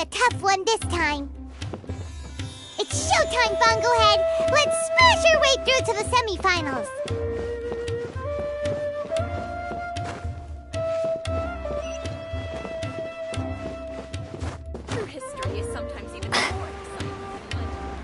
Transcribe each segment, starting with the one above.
a tough one this time. It's showtime, Fungohead! Let's smash our way through to the semifinals! True history is sometimes even more exciting than legend.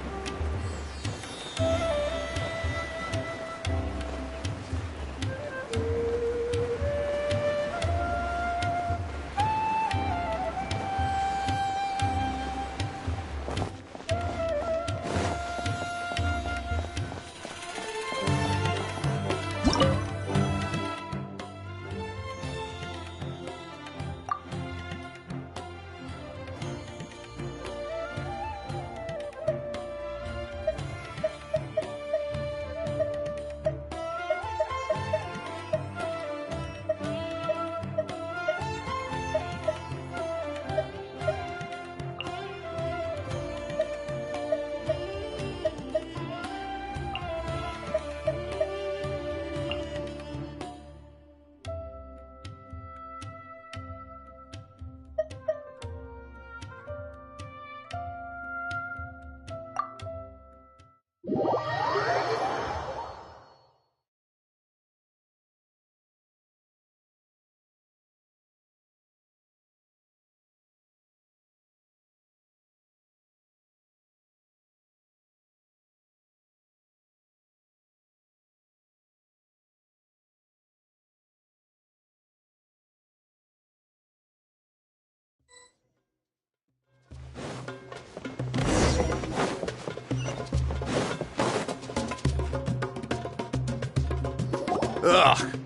Ugh,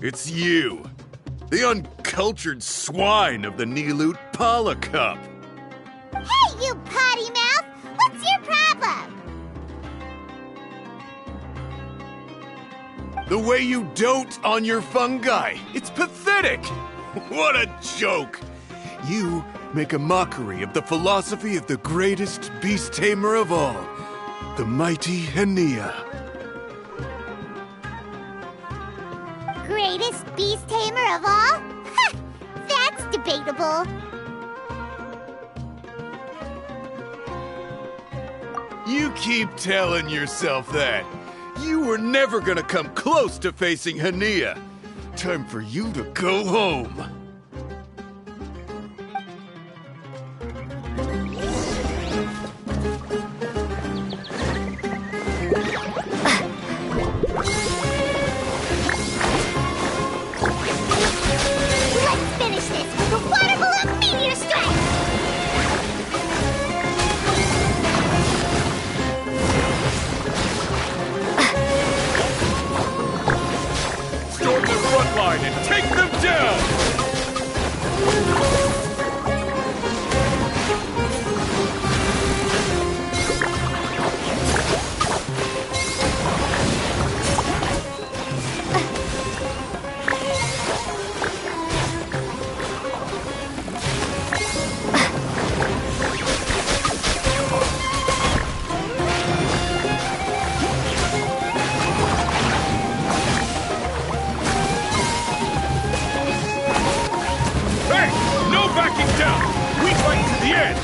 it's you. The uncultured swine of the Niloot Pala Cup. Hey, you potty mouth! What's your problem? The way you dote on your fungi. It's pathetic. What a joke. You make a mockery of the philosophy of the greatest beast tamer of all, the mighty Hania. Greatest beast tamer of all? Ha! That's debatable. You keep telling yourself that. You were never gonna come close to facing Hania. Time for you to go home. Let's finish this with a water balloon meteor strike! Storm the front line and take them down! Hey! No backing down! We fight to the end!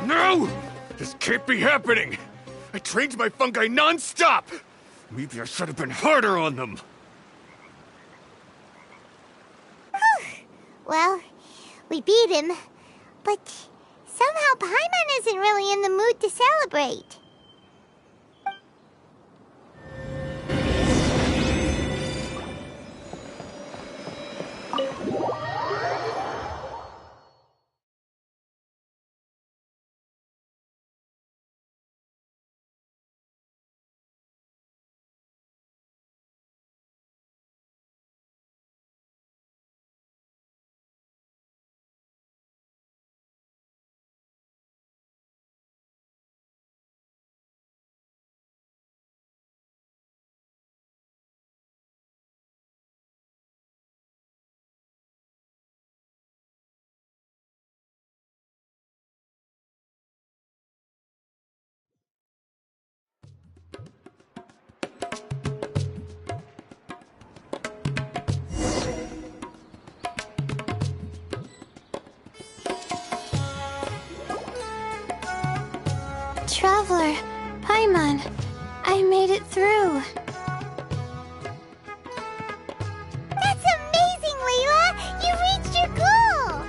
No! This can't be happening! I trained my fungi non-stop! Maybe I should have been harder on them! Well, we beat him, but somehow Paimon isn't really in the mood to celebrate. Traveler, Paimon, I made it through. That's amazing, Layla! You reached your goal!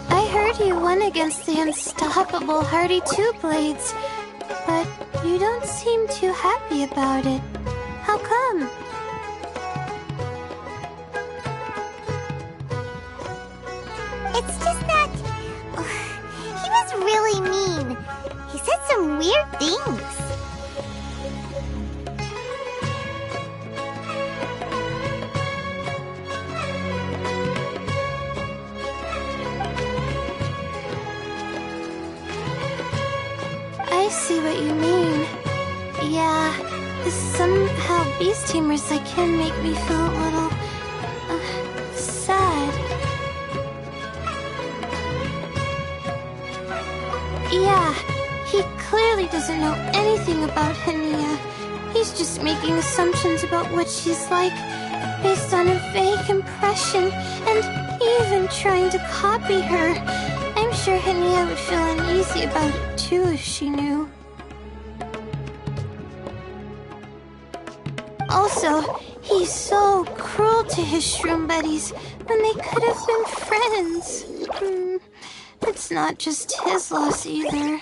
I heard you won against the unstoppable Hardy Two Blades, but you don't seem too happy about it. How come? It's just that... he was really mean. He said some weird things. I see what you mean. Yeah, somehow Beast Teamers like him make me feel a little... sad. Yeah, he clearly doesn't know anything about Hania. He's just making assumptions about what she's like, based on a vague impression, and even trying to copy her. I'm sure Hania would feel uneasy about it too if she knew. Also, he's so cruel to his shroom buddies when they could have been friends. It's not just his loss either.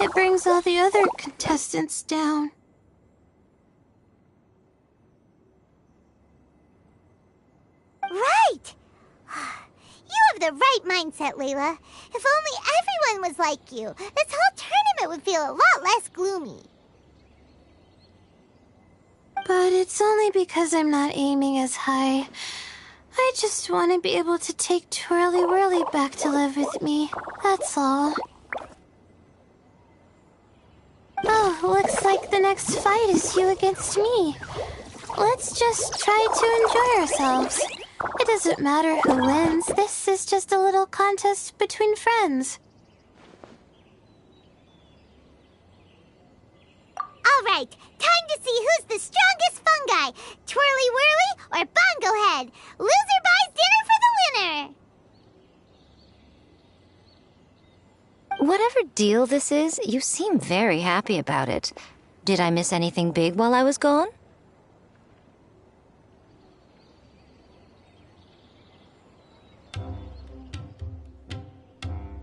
It brings all the other contestants down. Right! You have the right mindset, Layla. If only everyone was like you, this whole tournament would feel a lot less gloomy. But it's only because I'm not aiming as high. I just want to be able to take Twirly Whirly back to live with me. That's all. Oh, looks like the next fight is you against me. Let's just try to enjoy ourselves. It doesn't matter who wins. This is just a little contest between friends. All right, time to see who's the strongest fungi, Twirly Whirly or Bongo Head. Loser buys dinner for the winner. Whatever deal this is, you seem very happy about it. Did I miss anything big while I was gone?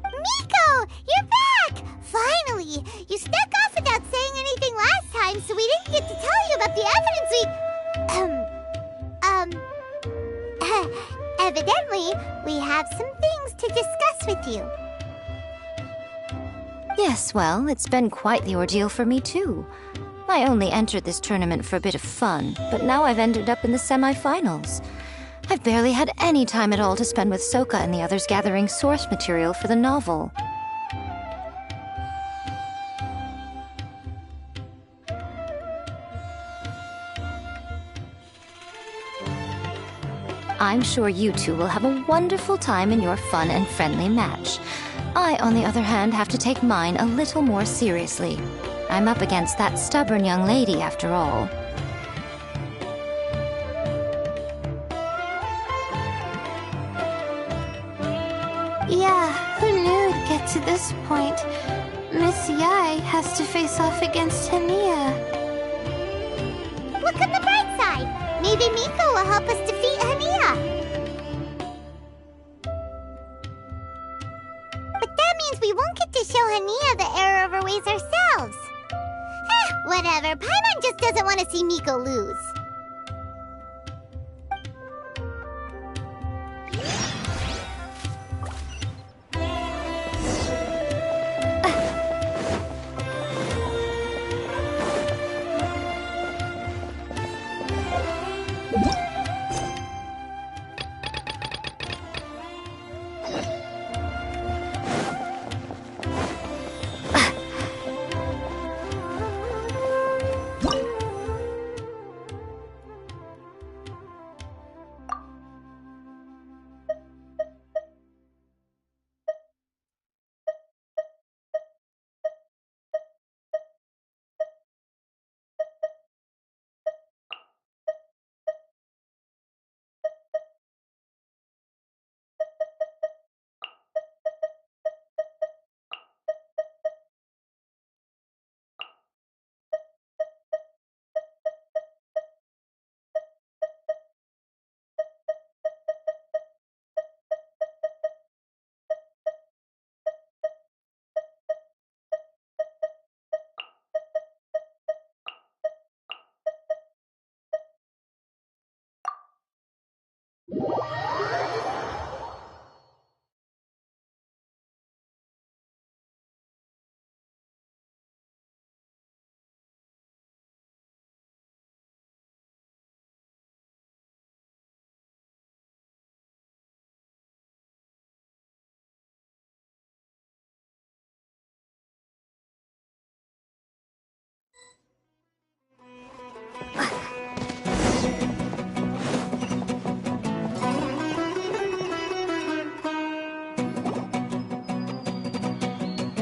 Miko, you're back! Finally! You snuck off without saying anything last time, so we didn't get to tell you about the evidence evidently, we have some things to discuss with you. Yes, well, it's been quite the ordeal for me too. I only entered this tournament for a bit of fun, but now I've ended up in the semi-finals. I've barely had any time at all to spend with Soka and the others gathering source material for the novel. I'm sure you two will have a wonderful time in your fun and friendly match. I, on the other hand, have to take mine a little more seriously. I'm up against that stubborn young lady, after all. Yeah, who knew it'd get to this point? Miss Yai has to face off against Hania. Look on the bright side. Maybe Miko will help us defeat Hania. But that means we won't get to show Hania the error of our ways ourselves. Whatever. Paimon just doesn't want to see Miko lose.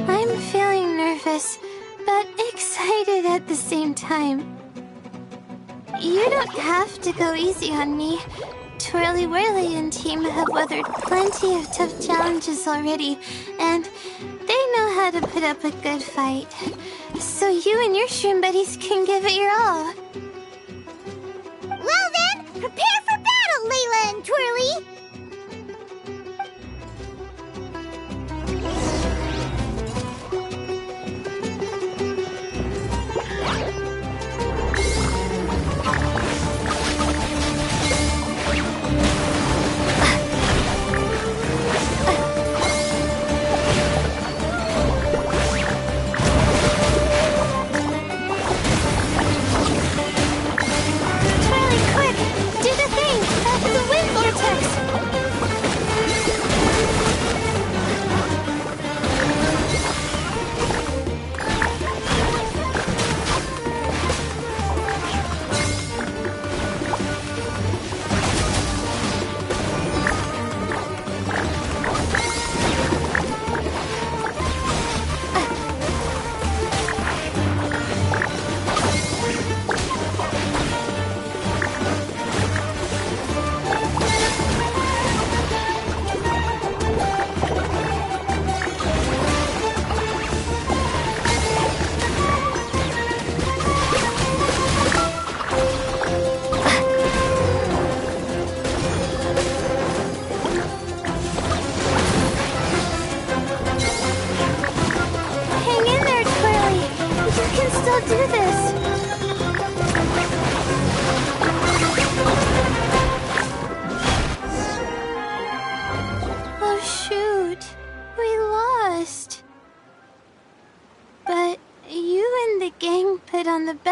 I'm feeling nervous, but excited at the same time. You don't have to go easy on me. Twirly Whirly and team have weathered plenty of tough challenges already, and they know how to put up a good fight. So you and your shroom buddies can give it your all. Well then, prepare for battle, Layla and Twirly!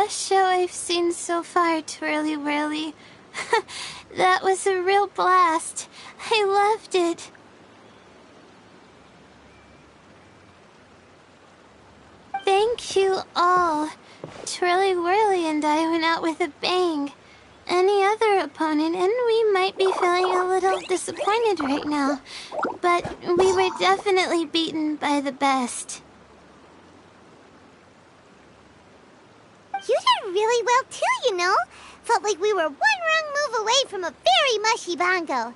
Show I've seen so far, Twirly Whirly. That was a real blast. I loved it. Thank you all. Twirly Whirly and I went out with a bang. Any other opponent, and we might be feeling a little disappointed right now, but we were definitely beaten by the best. You did really well too, you know. Felt like we were one wrong move away from a very mushy bongo.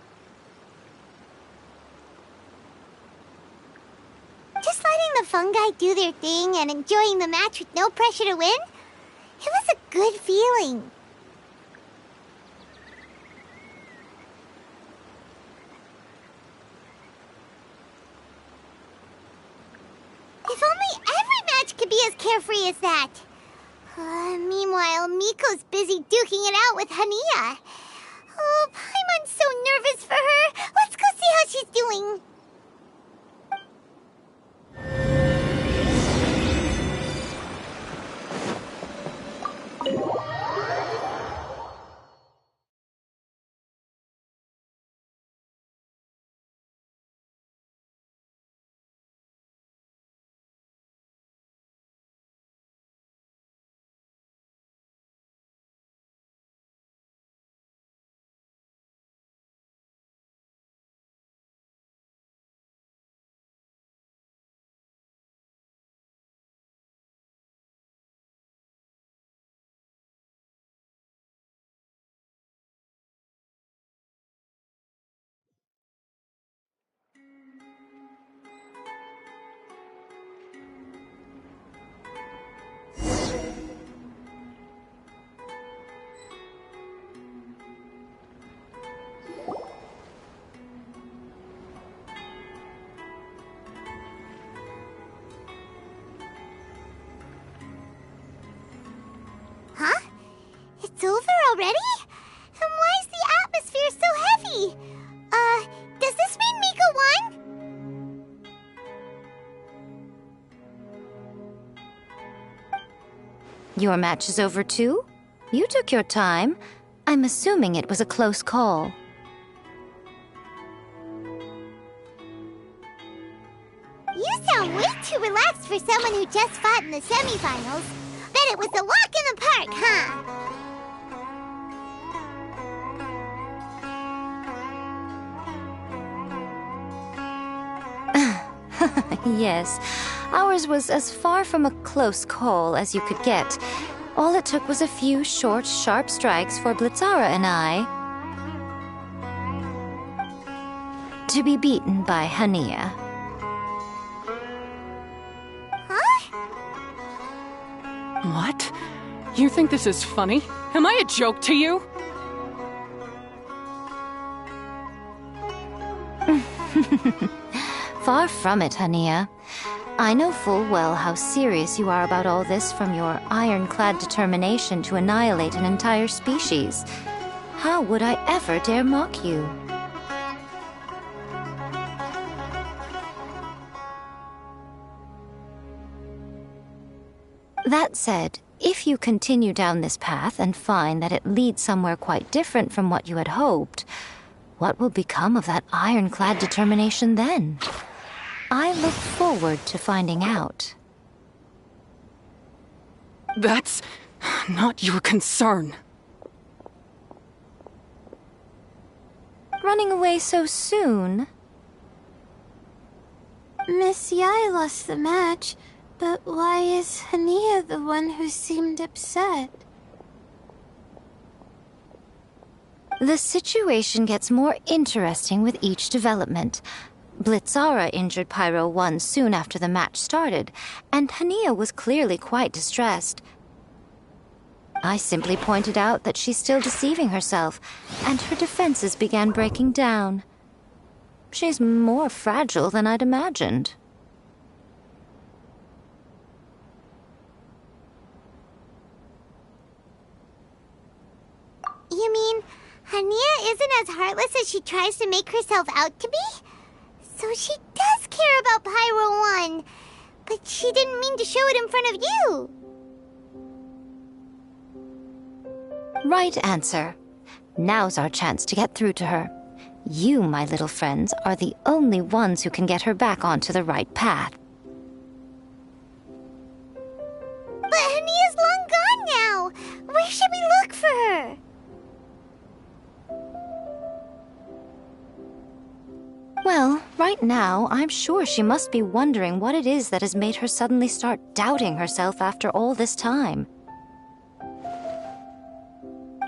Just letting the fungi do their thing and enjoying the match with no pressure to win, it was a good feeling. If only every match could be as carefree as that. Meanwhile, Miko's busy duking it out with Hania. Oh, Paimon's so nervous for her. Let's go see how she's doing. Huh? It's over already? And why is the atmosphere so heavy? Does this mean Miko won? Your match is over too? You took your time. I'm assuming it was a close call. You sound way too relaxed for someone who just fought in the semifinals. Bet it was a walk in the park, huh? Yes, ours was as far from a close call as you could get. All it took was a few short, sharp strikes for Blitzara and I to be beaten by Hania. What? You think this is funny? Am I a joke to you? Far from it, Hania. I know full well how serious you are about all this from your ironclad determination to annihilate an entire species. How would I ever dare mock you? That said, if you continue down this path and find that it leads somewhere quite different from what you had hoped, what will become of that ironclad determination then? I look forward to finding out. That's not your concern. Running away so soon? Miss Yai lost the match, but why is Hania the one who seemed upset? The situation gets more interesting with each development. Blitzara injured Pyro 1 soon after the match started, and Hania was clearly quite distressed. I simply pointed out that she's still deceiving herself, and her defenses began breaking down. She's more fragile than I'd imagined. You mean Hania isn't as heartless as she tries to make herself out to be? So she does care about Pyro 1, but she didn't mean to show it in front of you. Right answer. Now's our chance to get through to her. You, my little friends, are the only ones who can get her back onto the right path. But Hania's long gone now. Where should we look for her? Well, right now, I'm sure she must be wondering what it is that has made her suddenly start doubting herself after all this time.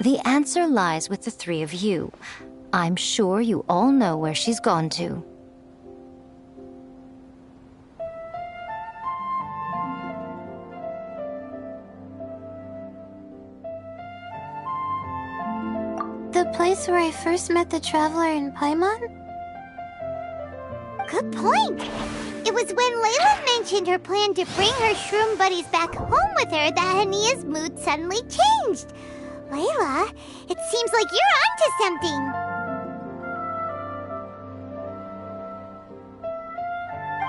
The answer lies with the three of you. I'm sure you all know where she's gone to. The place where I first met the traveler in Paimon? Good point. It was when Layla mentioned her plan to bring her shroom buddies back home with her that Hania's mood suddenly changed. Layla, it seems like you're onto something.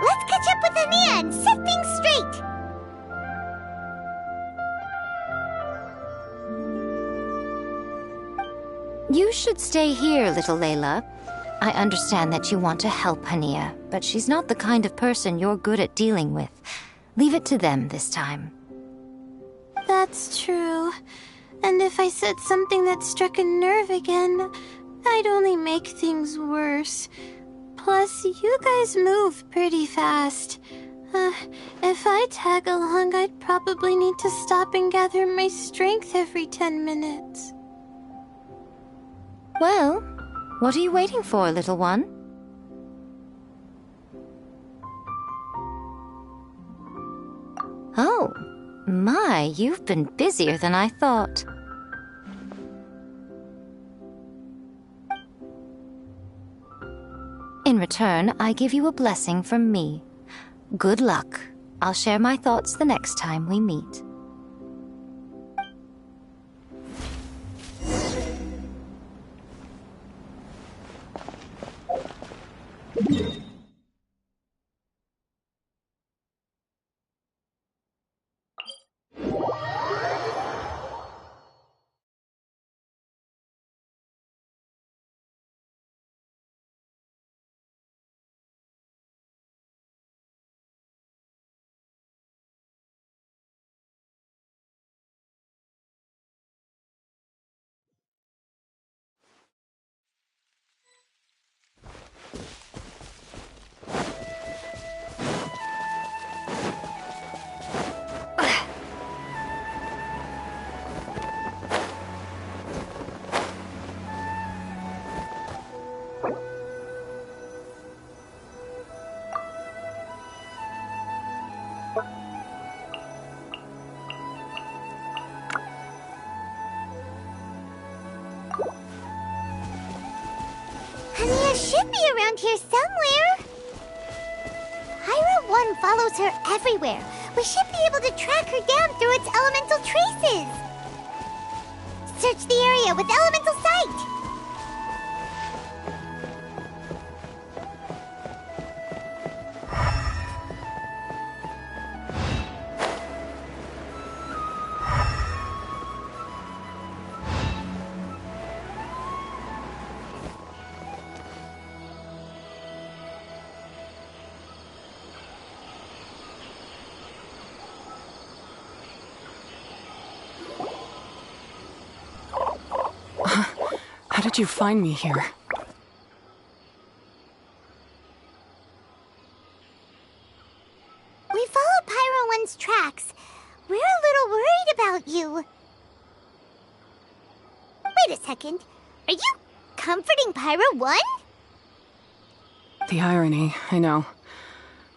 Let's catch up with Hania and set things straight. You should stay here, little Layla. I understand that you want to help Hania, but she's not the kind of person you're good at dealing with. Leave it to them this time. That's true. And if I said something that struck a nerve again, I'd only make things worse. Plus, you guys move pretty fast. If I tag along, I'd probably need to stop and gather my strength every 10 minutes. Well, what are you waiting for, little one? Oh, my, you've been busier than I thought. In return, I give you a blessing from me. Good luck. I'll share my thoughts the next time we meet. Hania should be around here somewhere. Pyro 1 follows her everywhere. We should be able to track her down through its elemental traces. Search the area with elemental sight. How did you find me here? We followed Pyro 1's tracks. We're a little worried about you. Wait a second. Are you comforting Pyro 1? The irony, I know.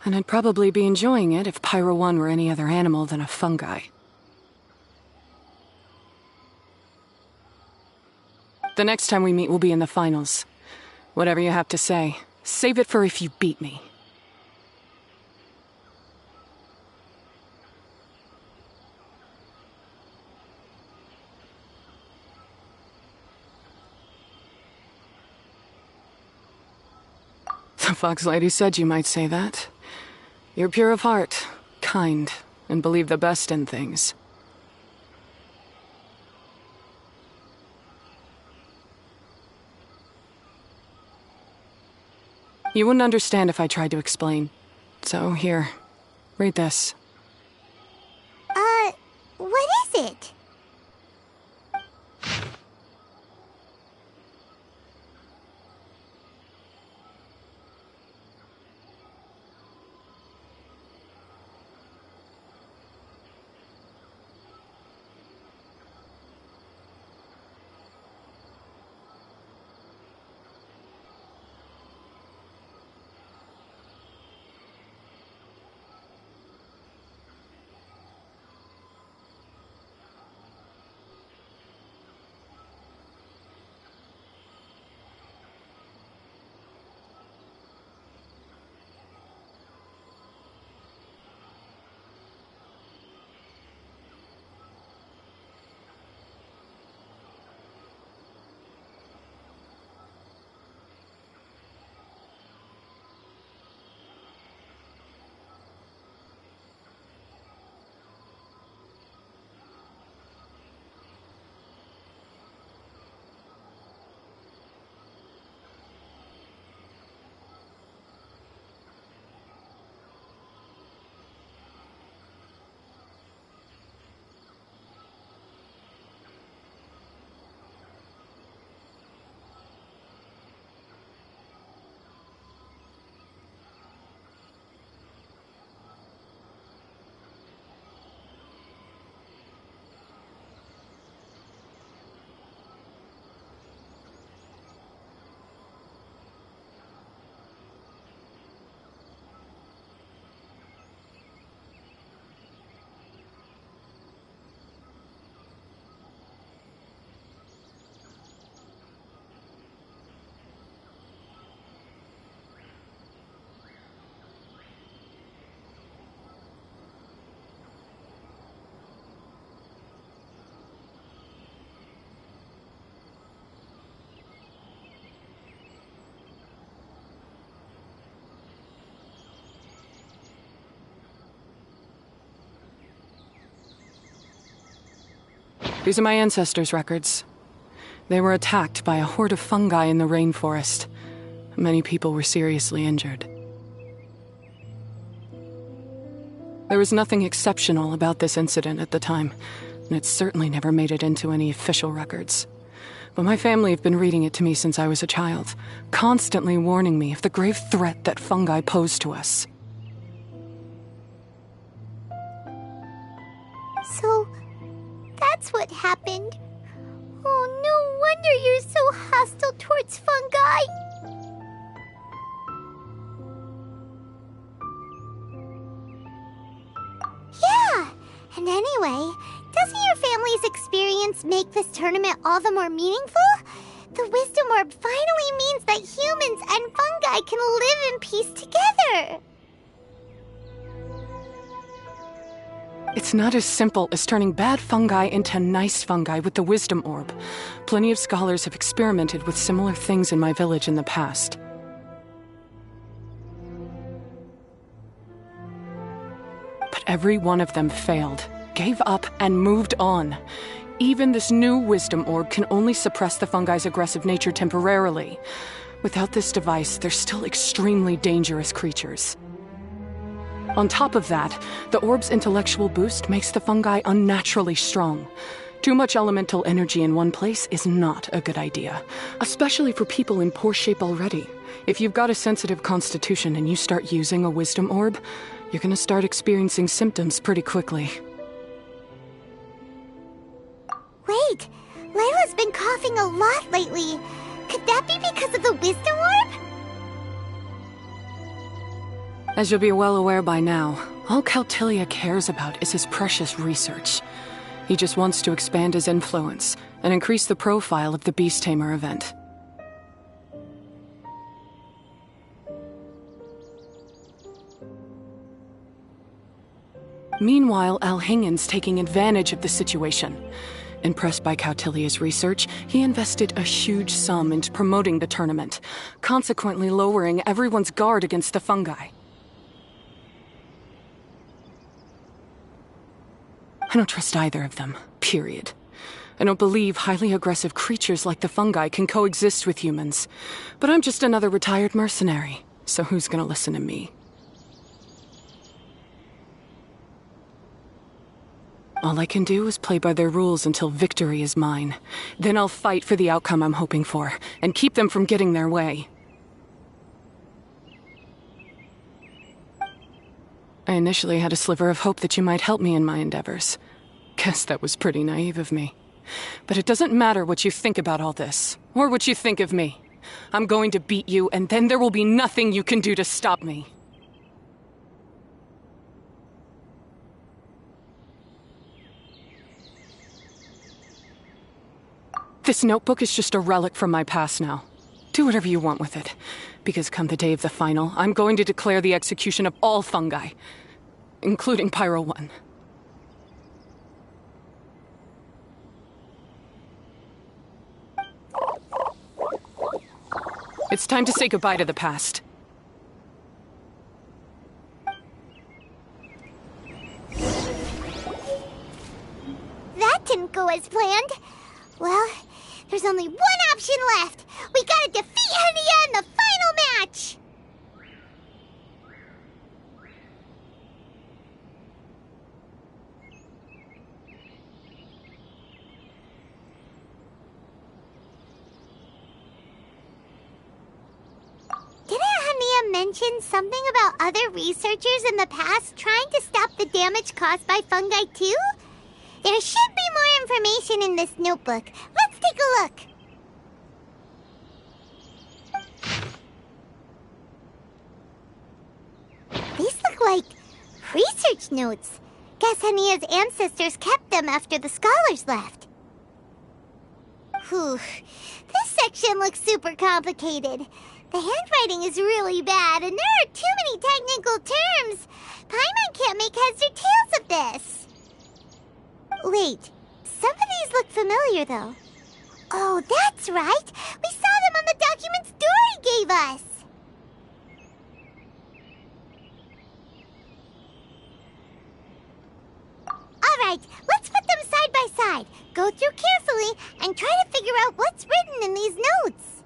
And I'd probably be enjoying it if Pyro 1 were any other animal than a fungi. The next time we meet will be in the finals. Whatever you have to say, save it for if you beat me. The Fox Lady said you might say that. You're pure of heart, kind, and believe the best in things. You wouldn't understand if I tried to explain. So here, read this. What is it? These are my ancestors' records. They were attacked by a horde of fungi in the rainforest. Many people were seriously injured. There was nothing exceptional about this incident at the time, and it certainly never made it into any official records. But my family have been reading it to me since I was a child, constantly warning me of the grave threat that fungi pose to us. So, that's what happened. Oh, no wonder you're so hostile towards fungi. Yeah, and anyway, doesn't your family's experience make this tournament all the more meaningful? The wisdom orb finally means that humans and fungi can live in peace together. It's not as simple as turning bad fungi into nice fungi with the wisdom orb. Plenty of scholars have experimented with similar things in my village in the past. But every one of them failed, gave up, and moved on. Even this new wisdom orb can only suppress the fungi's aggressive nature temporarily. Without this device, they're still extremely dangerous creatures. On top of that, the orb's intellectual boost makes the fungi unnaturally strong. Too much elemental energy in one place is not a good idea, especially for people in poor shape already. If you've got a sensitive constitution and you start using a wisdom orb, you're gonna start experiencing symptoms pretty quickly. Wait, Layla's been coughing a lot lately. Could that be because of the wisdom orb? As you'll be well aware by now, all Caltilia cares about is his precious research. He just wants to expand his influence and increase the profile of the Beast Tamer event. Meanwhile, Alhingen's taking advantage of the situation. Impressed by Cautilia's research, he invested a huge sum into promoting the tournament, consequently lowering everyone's guard against the fungi. I don't trust either of them, period. I don't believe highly aggressive creatures like the fungi can coexist with humans. But I'm just another retired mercenary, so who's gonna listen to me? All I can do is play by their rules until victory is mine. Then I'll fight for the outcome I'm hoping for, and keep them from getting their way. I initially had a sliver of hope that you might help me in my endeavors. Guess that was pretty naive of me. But it doesn't matter what you think about all this, or what you think of me. I'm going to beat you, and then there will be nothing you can do to stop me. This notebook is just a relic from my past now. Do whatever you want with it. Because come the day of the final, I'm going to declare the execution of all fungi, including Pyro 1. It's time to say goodbye to the past. That didn't go as planned. Well, there's only one option left. We gotta defeat Hania in the final match! Didn't Hania mention something about other researchers in the past trying to stop the damage caused by fungi too? There should be more information in this notebook. Let's take a look. These look like research notes. Guess Hania's ancestors kept them after the scholars left. Whew. This section looks super complicated. The handwriting is really bad, and there are too many technical terms. Paimon can't make heads or tails of this. Wait, some of these look familiar, though. Oh, that's right. We saw them on the documents Dory gave us. All right, let's put them side by side. Go through carefully and try to figure out what's written in these notes.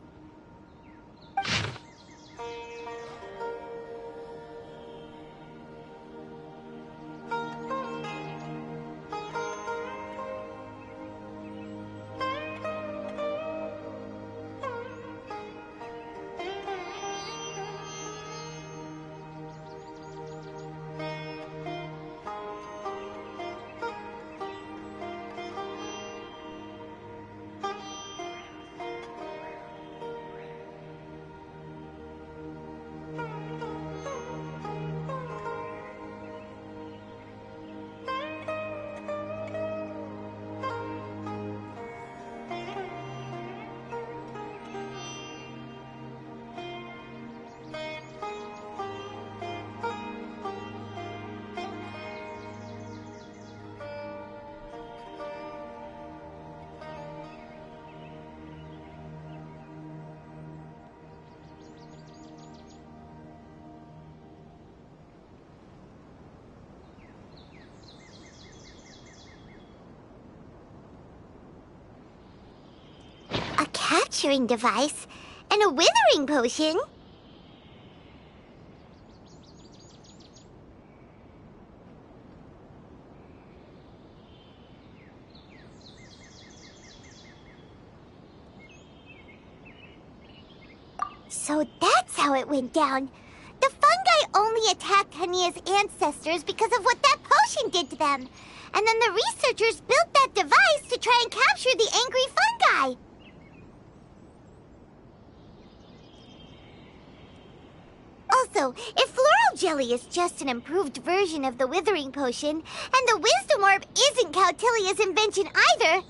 nurturing device and a withering potion. So that's how it went down. The fungi only attacked Hania's ancestors because of what that potion did to them. And then the researchers built that device to try and capture the angry fungi. Also, if floral jelly is just an improved version of the withering potion, and the wisdom orb isn't Cautilia's invention either,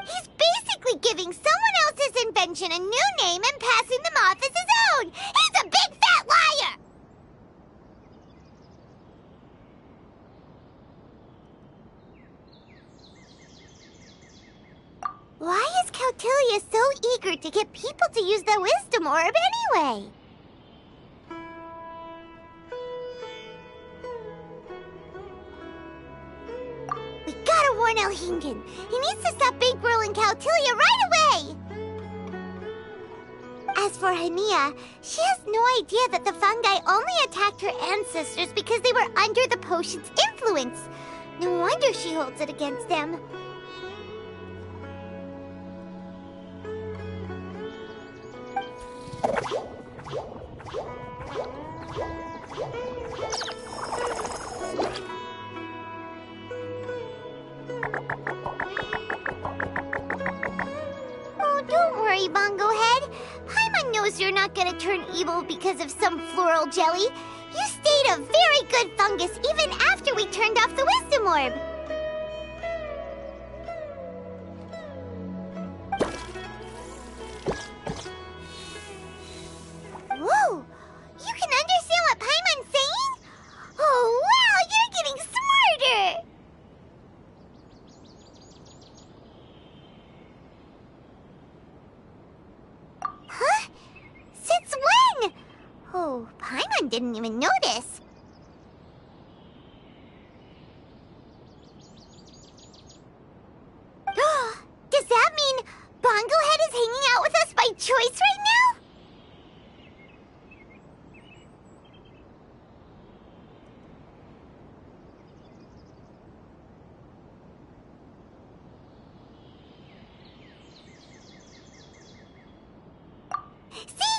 he's basically giving someone else's invention a new name and passing them off as his own. He's a big fat liar! Why is Cautilia so eager to get people to use the wisdom orb anyway? We gotta warn Elhingen. He needs to stop bankrolling Cautilia right away! As for Hania, she has no idea that the fungi only attacked her ancestors because they were under the potion's influence. No wonder she holds it against them. Oh, don't worry, Bongo Head. Paimon knows you're not gonna turn evil because of some floral jelly. You stayed a very good fungus even after we turned off the wisdom orb. Whoa! You can understand what Paimon's saying? Oh, wow! You're getting smarter! Huh? Since when? Oh, Paimon didn't even notice. Does that mean Bongo Head is hanging out with us by choice right now? See?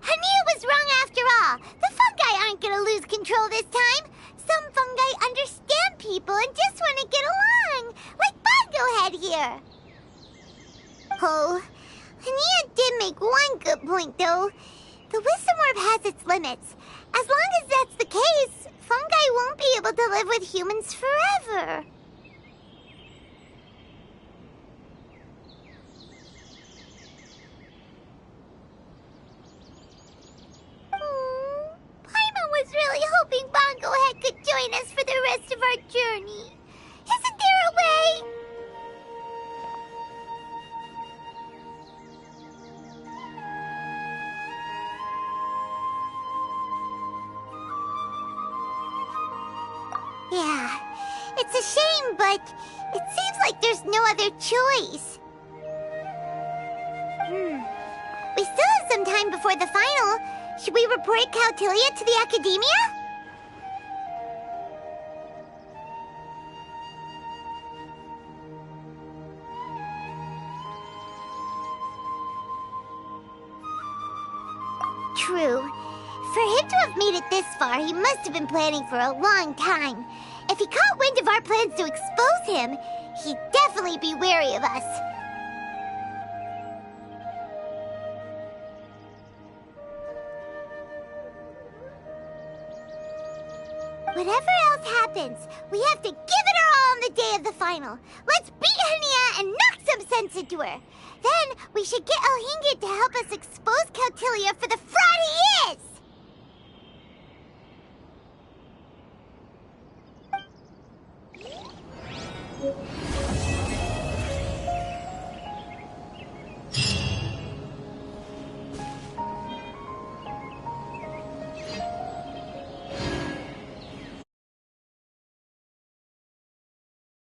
Hania was wrong after all. The fungi aren't gonna lose control this time. Some fungi understand people and just want to get along, like Bongo Head here. Oh, Hania did make one good point, though. The wisdom orb has its limits. As long as that's the case, fungi won't be able to live with humans forever. Paimon was really hoping Bongo Head could join us for the rest of our journey. Isn't there a way? Yeah, it's a shame, but it seems like there's no other choice. We still have some time before the final. Should we report Cautilia to the Academia? True. For him to have made it this far, he must have been planning for a long time. If he caught wind of our plans to expose him, he'd definitely be wary of us. Whatever else happens, we have to give it our all on the day of the final. Let's beat Hania and knock some sense into her. Then we should get Elhingid to help us expose Cautilia for the fraud he is!